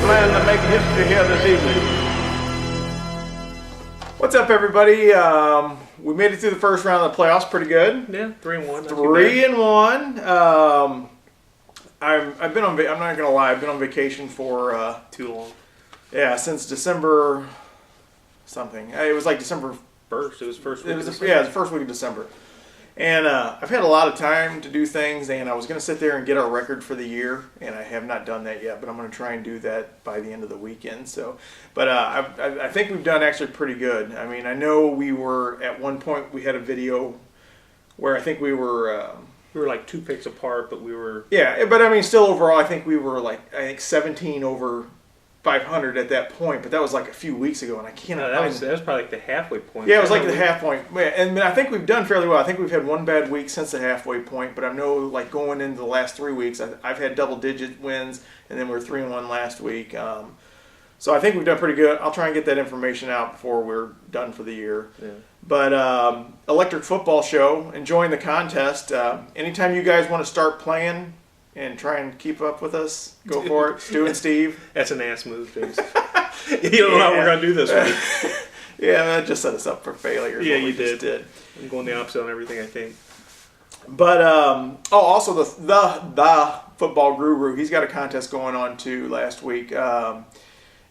plan to make history here this evening. What's up, everybody? We made it through the first round of the playoffs pretty good. Yeah, 3-1. 3-1. I've been on. I'm not gonna lie. I've been on vacation for Too long. yeah, since December something. It was like December. First, it was first week. It was the first week of December. And I've had a lot of time to do things, and I was going to sit there and get our record for the year, and I have not done that yet, but I'm going to try and do that by the end of the weekend. So, but I think we've done actually pretty good. I mean, I know we were, at one point, we had a video where I think we were... we were like 2 picks apart, but we were... Yeah, but I mean, still overall, I think we were like, 17 over 500 at that point, but that was like a few weeks ago, and I can't. No, that was probably like the halfway point. Yeah, it was like the half point, and I think we've done fairly well. I think we've had one bad week since the halfway point, but I know like going into the last 3 weeks, I've had double-digit wins, and then we were 3-1 last week. So I think we've done pretty good. I'll try and get that information out before we're done for the year. Yeah. But Electric Football Show, enjoying the contest. Anytime you guys want to start playing and try and keep up with us, go for it. Stu and Steve. That's an ass move, James. You don't know how we're going to do this week. Yeah, that just set us up for failure. Yeah, you did. I'm going the opposite on everything, I think. But, also the Football Guru, he's got a contest going on too last week. You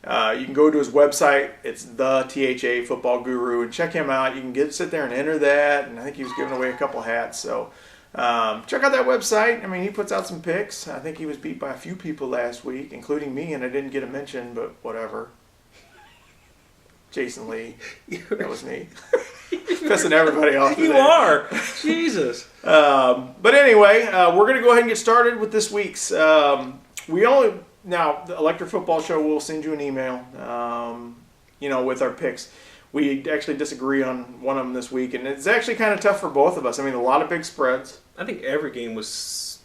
can go to his website. It's the THA Football Guru, and check him out. You can sit there and enter that, and I think he was giving away a couple hats, so... check out that website. I mean, he puts out some picks. I think he was beat by a few people last week, including me, and I didn't get a mention, but whatever. Jason Lee. That was me. Pissing everybody off today. You are. Jesus. But anyway, we're going to go ahead and get started with this week's. Now, the Electric Football Show will send you an email, with our picks. We actually disagree on one of them this week, and it's actually kind of tough for both of us. I mean, a lot of big spreads. I think every game it's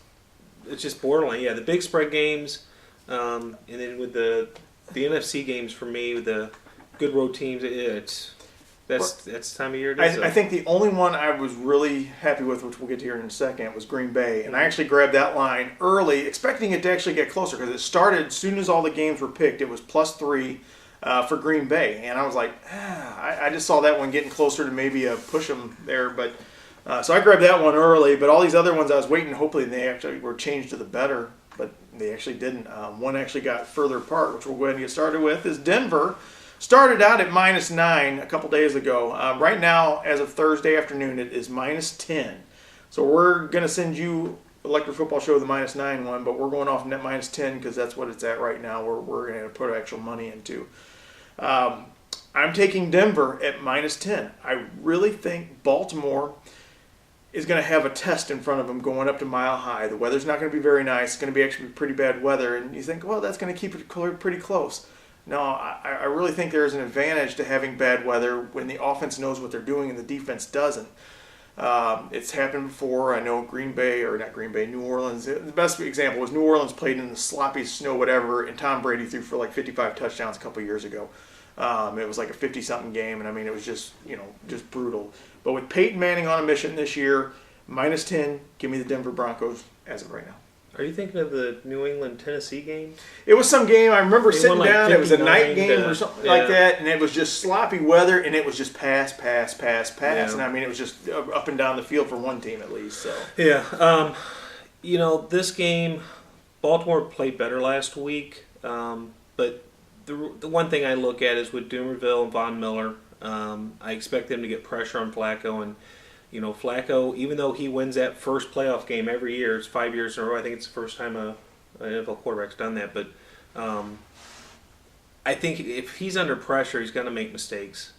just borderline. Yeah, the big spread games, and then with the NFC games for me, with the good road teams, that's the time of year. I think the only one I was really happy with, which we'll get to here in a second, was Green Bay, and I actually grabbed that line early, expecting it to actually get closer because it started as soon as all the games were picked. It was +3. For Green Bay, and I was like, I just saw that one getting closer to maybe a push them there, but so I grabbed that one early. But all these other ones, I was waiting, hopefully they actually were changed to the better, but they actually didn't. One actually got further apart, which we'll go ahead and get started with. Is Denver started out at -9 a couple days ago. Right now, as of Thursday afternoon, it is -10. So we're gonna send you Electric Football Show the -9 one, but we're going off net -10 because that's what it's at right now. We're going to put actual money into. I'm taking Denver at -10. I really think Baltimore is going to have a test in front of them going up to Mile High. The weather's not going to be very nice. It's going to be actually pretty bad weather, and you think, well, that's going to keep it pretty close. No, I really think there's an advantage to having bad weather when the offense knows what they're doing and the defense doesn't. It's happened before. I know New Orleans. The best example was New Orleans played in the sloppy snow, whatever, and Tom Brady threw for like 55 touchdowns a couple years ago. It was like a 50-something game, and I mean, it was just brutal. But with Peyton Manning on a mission this year, -10, give me the Denver Broncos as of right now. Are you thinking of the New England-Tennessee game? It was some game. I remember sitting down. It was a night game or something like that, and it was just sloppy weather, and it was just pass. Yeah. And I mean, it was just up and down the field for one team at least. So yeah, this game, Baltimore played better last week, but the one thing I look at is with Dumerville and Von Miller, I expect them to get pressure on Flacco, and Flacco, even though he wins that first playoff game every year, it's 5 years in a row. I think it's the first time an NFL quarterback's done that. But I think if he's under pressure, he's going to make mistakes.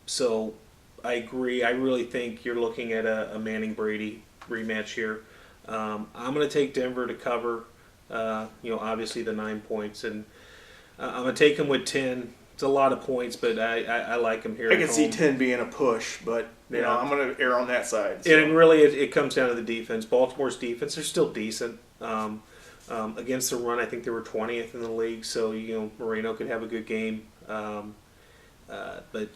So I agree. I really think you're looking at a Manning-Brady rematch here. I'm going to take Denver to cover, obviously the 9 points. And I'm going to take him with 10. It's a lot of points, but I like him here. I can see 10 being a push, but I'm going to err on that side. So. And really, it comes down to the defense. Baltimore's defense, they're still decent. Against the run, I think they were 20th in the league, so Moreno could have a good game. But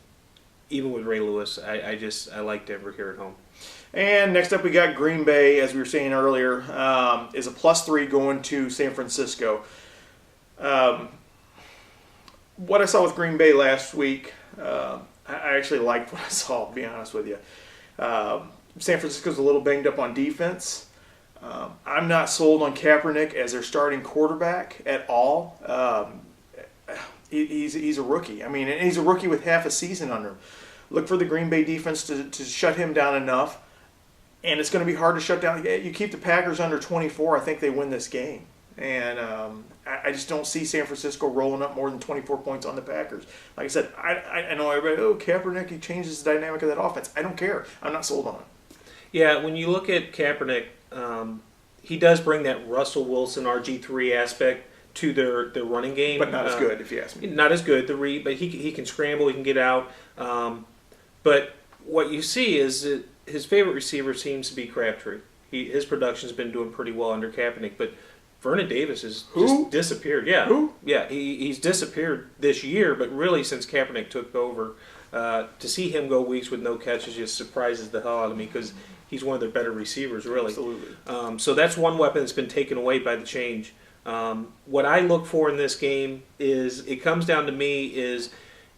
even with Ray Lewis, I like Denver here at home. And next up, we got Green Bay, as we were saying earlier, is a +3 going to San Francisco. What I saw with Green Bay last week, I actually liked what I saw, to be honest with you. San Francisco's a little banged up on defense. I'm not sold on Kaepernick as their starting quarterback at all. He's a rookie. I mean, and he's a rookie with half a season under him. Look for the Green Bay defense to shut him down enough, and it's going to be hard to shut down. You keep the Packers under 24, I think they win this game. And I just don't see San Francisco rolling up more than 24 points on the Packers. Like I said, I know everybody, Kaepernick, he changes the dynamic of that offense. I don't care. I'm not sold on it. Yeah, when you look at Kaepernick, he does bring that Russell Wilson RG3 aspect to their running game. But not as good, if you ask me. Not as good, but he can scramble, he can get out. But what you see is that his favorite receiver seems to be Crabtree. His production's been doing pretty well under Kaepernick, but Vernon Davis has just disappeared. Yeah, Who? Yeah, he's disappeared this year, but really since Kaepernick took over, to see him go weeks with no catches just surprises the hell out of me because he's one of their better receivers, really. Absolutely. So that's one weapon that's been taken away by the change. What I look for in this game is, it comes down to me, is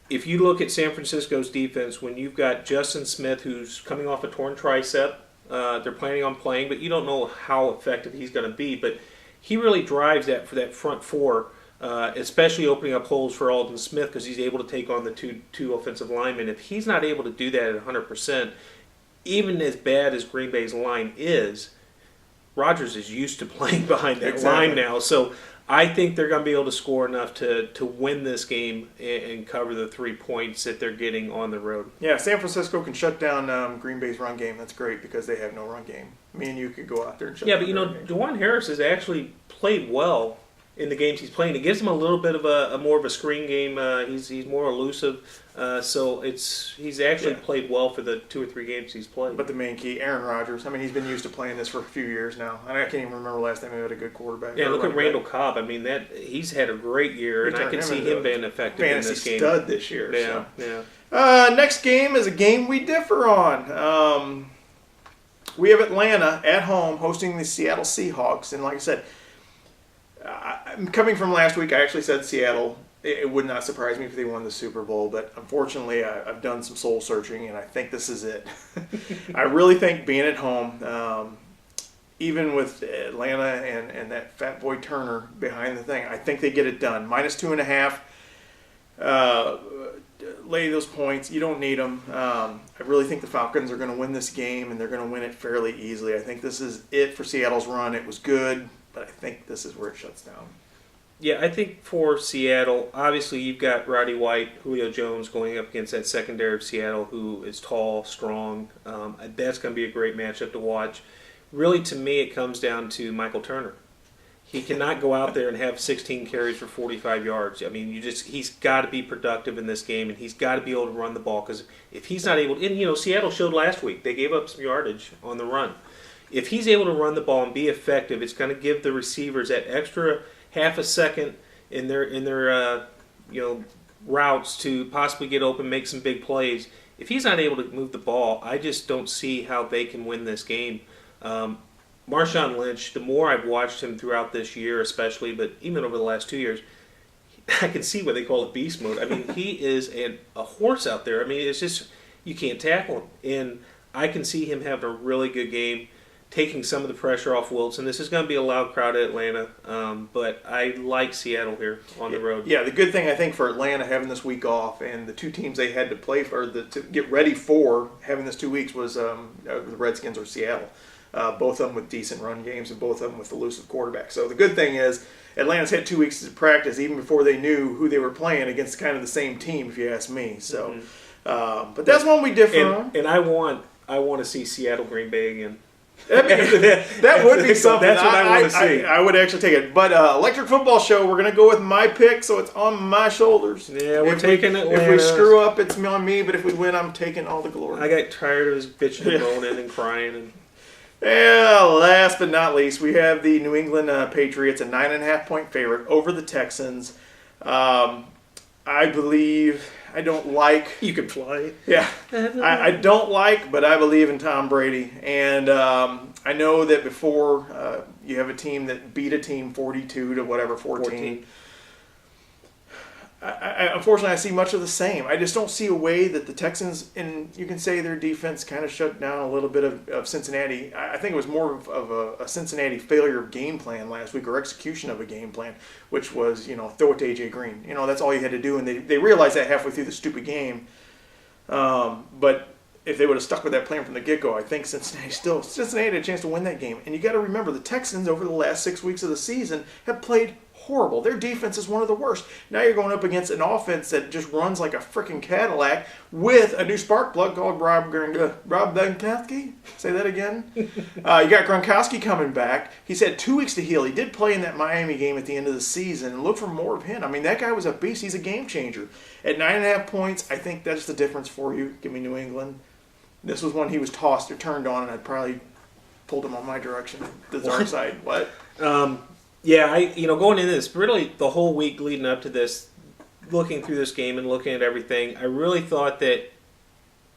if you look at San Francisco's defense, when you've got Justin Smith, who's coming off a torn tricep, they're planning on playing, but you don't know how effective he's going to be. But he really drives that for that front four, especially opening up holes for Aldon Smith because he's able to take on the two offensive linemen. If he's not able to do that at 100%, even as bad as Green Bay's line is, Rodgers is used to playing behind that line now. So I think they're going to be able to score enough to win this game and cover the 3 points that they're getting on the road. Yeah, San Francisco can shut down Green Bay's run game. That's great because they have no run game. Me and you could go out there and shut down. Yeah, but DeJuan Harris has actually played well in the games he's playing. It gives him a little bit of a more of a screen game. He's more elusive. So he's actually played well for the 2 or 3 games he's played. But the main key, Aaron Rodgers. I mean, he's been used to playing this for a few years now. I can't even remember last time he had a good quarterback. Yeah, look at Randall Cobb. I mean, he's had a great year, and I can see him being effective in this game. Fantasy stud this year. Yeah, so. Yeah. Next game is a game we differ on. We have Atlanta at home hosting the Seattle Seahawks, and like I said, coming from last week, I actually said Seattle. It would not surprise me if they won the Super Bowl, but unfortunately, I've done some soul searching, and I think this is it. I really think being at home, even with Atlanta and that fat boy Turner behind the thing, I think they get it done. -2.5. Lay those points. You don't need them. I really think the Falcons are going to win this game, and they're going to win it fairly easily. I think this is it for Seattle's run. It was good, but I think this is where it shuts down. Yeah, I think for Seattle, obviously you've got Roddy White, Julio Jones going up against that secondary of Seattle who is tall, strong. That's going to be a great matchup to watch. Really, to me, it comes down to Michael Turner. He cannot go out there and have 16 carries for 45 yards. I mean, he's got to be productive in this game, and he's got to be able to run the ball because if he's not able to, and Seattle showed last week, they gave up some yardage on the run. If he's able to run the ball and be effective, it's going to give the receivers that extra half a second in their routes to possibly get open, make some big plays. If he's not able to move the ball, I just don't see how they can win this game. Marshawn Lynch, the more I've watched him throughout this year especially, but even over the last 2 years, I can see why they call it beast mode. I mean, he is a horse out there. I mean, it's just, you can't tackle him. And I can see him having a really good game, taking some of the pressure off Wilson. This is going to be a loud crowd at Atlanta, but I like Seattle here on the road. Yeah, the good thing I think for Atlanta having this week off and the 2 teams they had to play for, to get ready for having this 2 weeks was the Redskins or Seattle. Both of them with decent run games and both of them with elusive quarterbacks. So the good thing is Atlanta's had 2 weeks to practice even before they knew who they were playing against kind of the same team, if you ask me. So, but that's one we differ on. And I want to see Seattle Green Bay again. That would be something. That's what I want to see. I would actually take it. But Electric Football Show, we're going to go with my pick, so it's on my shoulders. Yeah, we're taking it. If we screw up, it's on me. But if we win, I'm taking all the glory. I got tired of his bitching and moaning and crying. Yeah, last but not least, we have the New England Patriots, a 9.5-point favorite over the Texans. I believe... I don't like... You can fly. Yeah. I don't like, but I believe in Tom Brady. And I know that before you have a team that beat a team 42 to whatever, 14. unfortunately, I see much of the same. I just don't see a way that the Texans, and you can say their defense kind of shut down a little bit of Cincinnati. I think it was more of a Cincinnati failure of game plan last week, or execution of a game plan, which was, throw it to A.J. Green. That's all you had to do, and they realized that halfway through the stupid game. But if they would have stuck with that plan from the get-go, I think Cincinnati had a chance to win that game. And you got to remember, the Texans over the last 6 weeks of the season have played horrible. Their defense is one of the worst. Now you're going up against an offense that just runs like a freaking Cadillac with a new spark plug called Rob Gronkowski. Say that again. You got Gronkowski coming back. He's had 2 weeks to heal. He did play in that Miami game at the end of the season, and look for more of him. I mean, that guy was a beast. He's a game changer. At 9.5 points, I think that's the difference for you. Give me New England. This was when he was tossed or turned on, and I'd probably pulled him on my direction, the dark side. What? Yeah, going into this, really the whole week leading up to this, looking through this game and looking at everything, I really thought that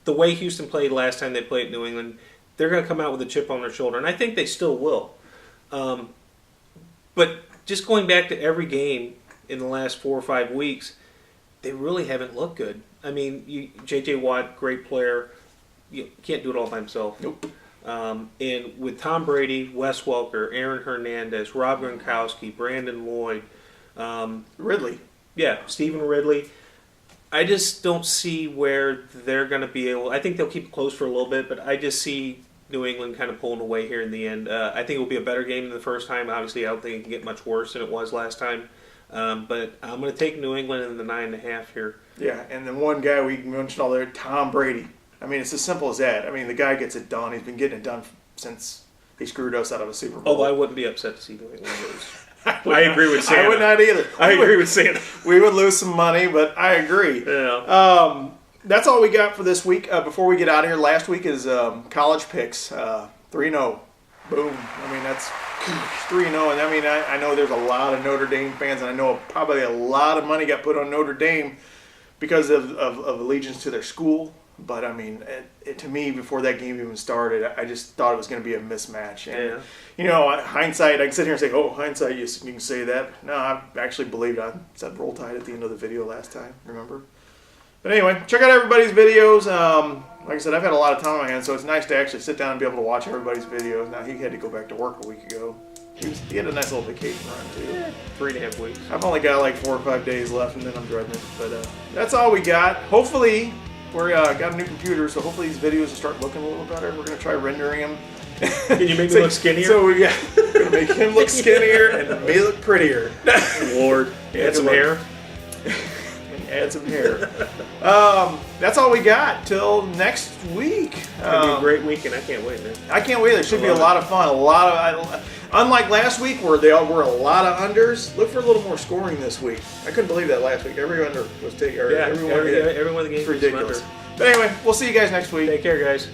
the way Houston played last time they played New England, they're going to come out with a chip on their shoulder, and I think they still will. But just going back to every game in the last 4 or 5 weeks, they really haven't looked good. I mean, J.J. Watt, great player, you can't do it all by himself. Nope. And with Tom Brady, Wes Welker, Aaron Hernandez, Rob Gronkowski, Brandon Lloyd, Ridley. Yeah, Stephen Ridley. I just don't see where they're going to be able. I think they'll keep it close for a little bit, but I just see New England kind of pulling away here in the end. I think it will be a better game than the first time. Obviously, I don't think it can get much worse than it was last time. But I'm going to take New England in the 9.5 here. Yeah, and then one guy we mentioned all there, Tom Brady. I mean, it's as simple as that. I mean, the guy gets it done. He's been getting it done since he screwed us out of a Super Bowl. Although I wouldn't be upset to see New England lose. I agree with Santa. I would not either. I agree with Santa. We would lose some money, but I agree. Yeah. That's all we got for this week. Before we get out of here, last week is college picks. 3-0. Boom. I mean, that's 3-0. And I mean, I know there's a lot of Notre Dame fans, and I know probably a lot of money got put on Notre Dame because of allegiance to their school. But, I mean, to me, before that game even started, I just thought it was going to be a mismatch. And, hindsight, I can sit here and say, hindsight, you can say that. No, I actually believed I said Roll Tide at the end of the video last time, remember? But anyway, check out everybody's videos. Like I said, I've had a lot of time on my hands, so it's nice to actually sit down and be able to watch everybody's videos. Now, he had to go back to work a week ago. He had a nice little vacation run, too. Yeah, 3.5 weeks. I've only got like 4 or 5 days left, and then I'm dreading it. But that's all we got. Hopefully... We got a new computer, so hopefully these videos will start looking a little better. We're going to try rendering them. Can you make me look skinnier? So we're going to make him look skinnier and me look prettier. Lord, add some hair. Add some hair. That's all we got till next week. It's going to be a great weekend. I can't wait, man. I can't wait. It should be a lot of fun. Unlike last week where there were a lot of unders, look for a little more scoring this week. I couldn't believe that last week. Every under was taken. Every one of the games was ridiculous. But anyway, we'll see you guys next week. Take care, guys.